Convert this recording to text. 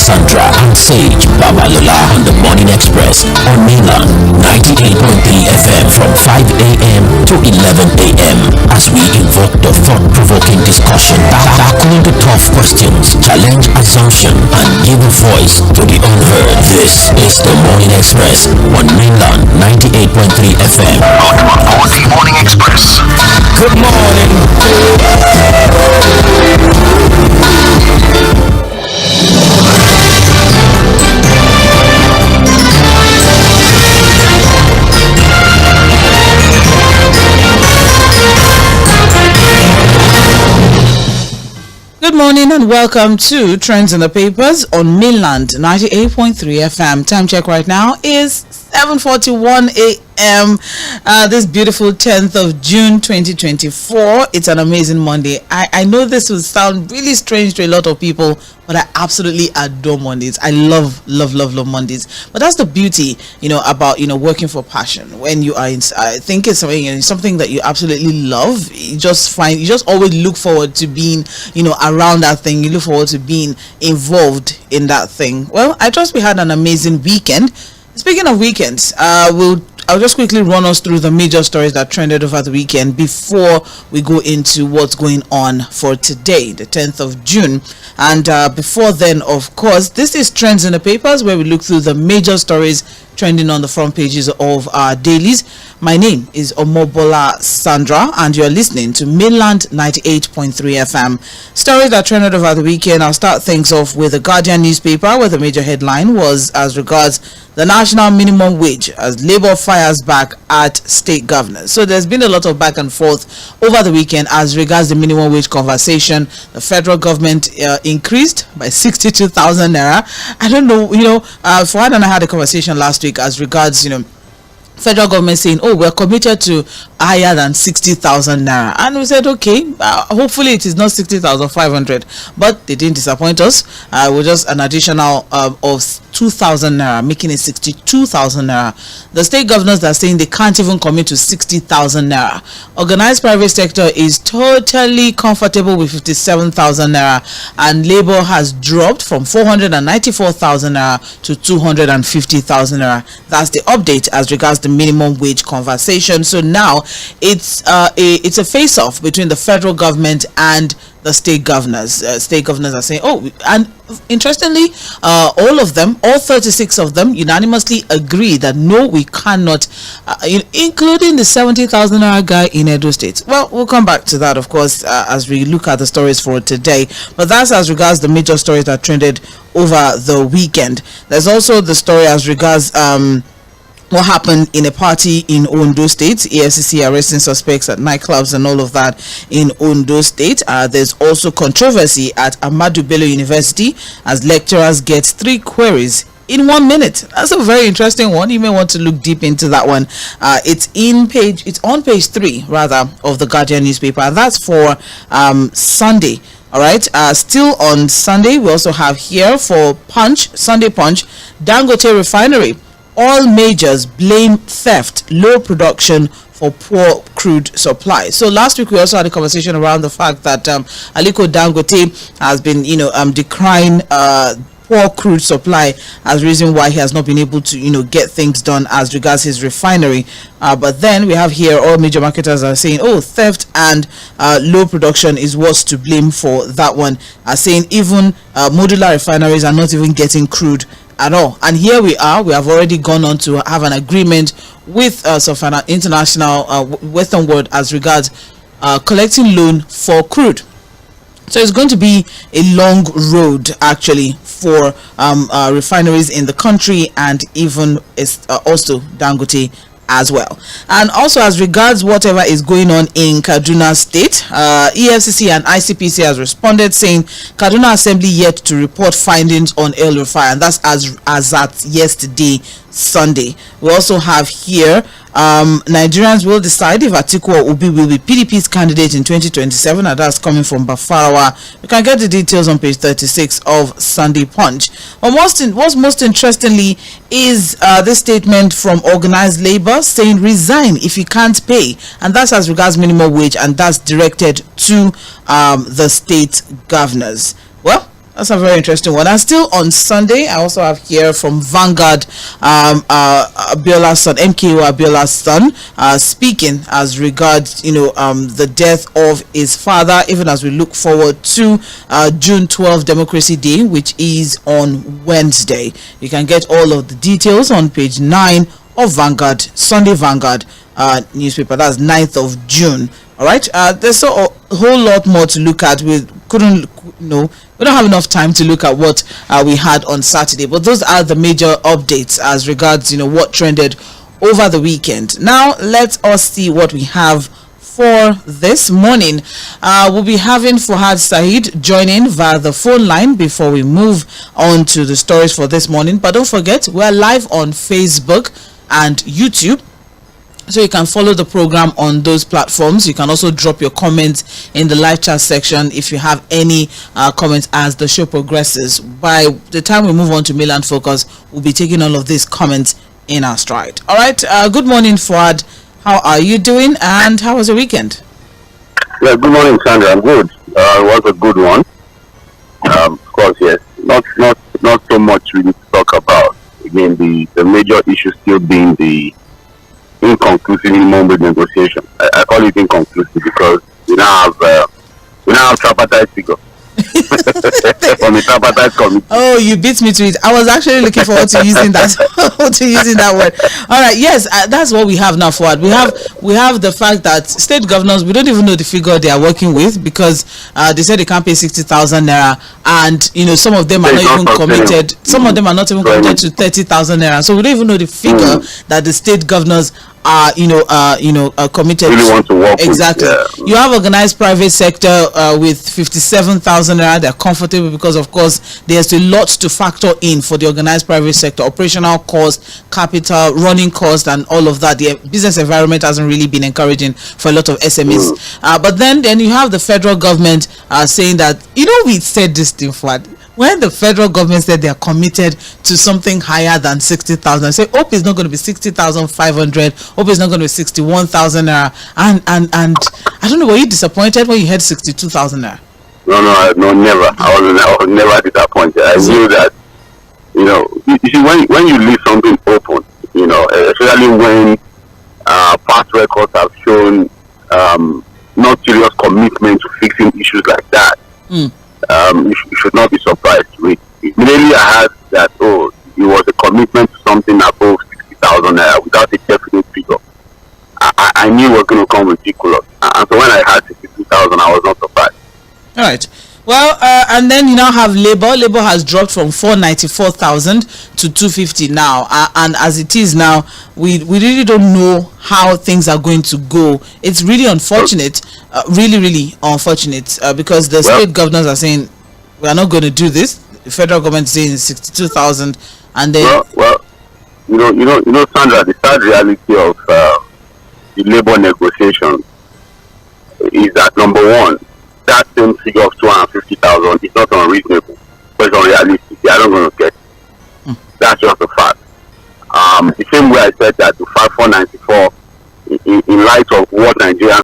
Sandra and Sage Babalola on the Morning Express on Mainland 98.3 FM from 5 a.m. to 11 a.m. as we invoke the thought-provoking discussion, tackle the tough questions, challenge assumption, and give a voice to the unheard. This is the Morning Express on Mainland 98.3 FM. On the Morning Express. Good morning. Good morning and welcome to Trends in the Papers on Mainland 98.3 FM. Time check right now is 7:41 a.m. This beautiful 10th of June 2024. It's an amazing Monday. I know this will sound really strange to a lot of people, but I absolutely adore Mondays. I love Mondays. But that's the beauty, about working for passion. When you are I think it's something that you absolutely love. You just always look forward to being, around that thing. You look forward to being involved in that thing. Well, I trust we had an amazing weekend. Speaking of weekends, I'll just quickly run us through the major stories that trended over the weekend before we go into what's going on for today, the 10th of June. And before then, of course, this is Trends in the Papers, where we look through the major stories trending on the front pages of our dailies. My name is Omobola Sandra, and you're listening to Mainland 98.3 FM. Stories that trended over the weekend. I'll start things off with the Guardian newspaper, where the major headline was as regards the national minimum wage as Labour fires back at state governors. So there's been a lot of back and forth over the weekend as regards the minimum wage conversation. The federal government increased by 62,000 naira. I don't know, Fouad and I had a conversation last week as regards, federal government saying, we're committed to higher than 60,000 naira, and we said, okay, hopefully it is not 60,500, but they didn't disappoint us. We're just an additional of 2,000 naira, making it 62,000 naira. The state governors are saying they can't even commit to 60,000 naira. Organized private sector is totally comfortable with 57,000 naira, and labor has dropped from 494,000 naira to 250,000 naira. That's the update as regards the minimum wage conversation. So now it's a face-off between the federal government and the state governors. State governors are saying, and interestingly, all 36 of them unanimously agree that no, we cannot, including the 70,000 naira guy in Edo State. Well, we'll come back to that, of course, as we look at the stories for today. But that's as regards the major stories that trended over the weekend. There's also the story as regards what happened in a party in Ondo State. EFCC arresting suspects at nightclubs and all of that in Ondo State. There's also controversy at Ahmadu Bello University as lecturers get 3 queries in 1 minute. That's a very interesting one. You may want to look deep into that one. It's on page 3 rather of the Guardian newspaper, and that's for Sunday. All right. Still on Sunday, we also have here for Sunday Punch, Dangote Refinery. All majors blame theft, low production for poor crude supply. So last week we also had a conversation around the fact that Aliko Dangote has been, decrying poor crude supply as reason why he has not been able to, get things done as regards his refinery. But then we have here all major marketers are saying, theft and low production is what's to blame for that one. Saying even modular refineries are not even getting crude at all. And here we have already gone on to have an agreement with some international Western world as regards collecting loan for crude. So it's going to be a long road actually for refineries in the country, and even also Dangote as well. And also as regards whatever is going on in Kaduna State, EFCC and ICPC has responded saying Kaduna Assembly yet to report findings on El Rufai, and that's as at yesterday, Sunday. We also have here Nigerians will decide if Atiku or Obi will be PDP's candidate in 2027, and that's coming from Bafarawa. You can get the details on page 36 of Sunday Punch. But what's most interestingly is this statement from organized labor saying resign if you can't pay, and that's as regards minimum wage, and that's directed to the state governors. Well, That's a very interesting one. And still on Sunday, I also have here from Vanguard, Abiola's son, MKO Abiola's son, speaking as regards, the death of his father, even as we look forward to June 12 Democracy Day, which is on Wednesday. You can get all of the details on page 9 of Vanguard, Sunday Vanguard newspaper. That's 9th of June. All right. There's a whole lot more to look at. We don't have enough time to look at what we had on Saturday, but those are the major updates as regards what trended over the weekend. Now let us see what we have for this morning. We'll be having Fuad Said join in via the phone line before we move on to the stories for this morning. But don't forget, we're live on Facebook and YouTube, so you can follow the program on those platforms. You can also drop your comments in the live chat section if you have any comments as the show progresses. By the time we move on to Mail and Focus, we'll be taking all of these comments in our stride. All right. Good morning, Fuad. How are you doing, and how was your weekend? Yeah, good morning, Sandra. I'm good. It was a good one. Of course, yes. Not so much we need to talk about. Again, the major issue still being the inconclusive moment negotiation. I call it inconclusive because we now have tripartite figure from the tripartite committee. Oh, you beat me to it. I was actually looking forward to using that word. All right, yes, that's what we have now. Forward, we have the fact that state governors, we don't even know the figure they are working with, because they said they can't pay 60,000 naira, and some of them are not even committed. Some of them are not even committed to 30,000 naira. So we don't even know the figure that the state governors are committed really want to work exactly with, You have organized private sector with 57,000 naira. They're comfortable because of course there's a lot to factor in for the organized private sector: operational cost, capital, running cost, and all of that. The business environment hasn't really been encouraging for a lot of SMEs. But then you have the federal government saying that we said this thing for when the federal government said they are committed to something higher than 60,000, say hope is not going to be 60,500, hope is not going to be 61,000 naira, and I don't know, were you disappointed when you heard 62,000 naira? No, never. I was never disappointed. I knew that, you see, when you leave something open, especially when past records have shown not serious commitment to fixing issues like that. You should not be surprised. Immediately I heard that, it was a commitment to something above 60,000 naira without a definite figure. I knew it was going to come ridiculous. And so when I heard 62,000, I was not surprised. All right. Well, and then you now have labor. Labor has dropped from 494,000 to 250 now. And as it is now, we really don't know how things are going to go. It's really unfortunate, really unfortunate, because the state governors are saying we are not going to do this. The federal government is saying 62,000, and then Sandra, the sad reality of the labor negotiations is that, number one, that same figure of 250,000 is not unreasonable, but it's unrealistic. They are not going to get it. That's just a fact. The same way I said that to 5494, in light of what Nigerians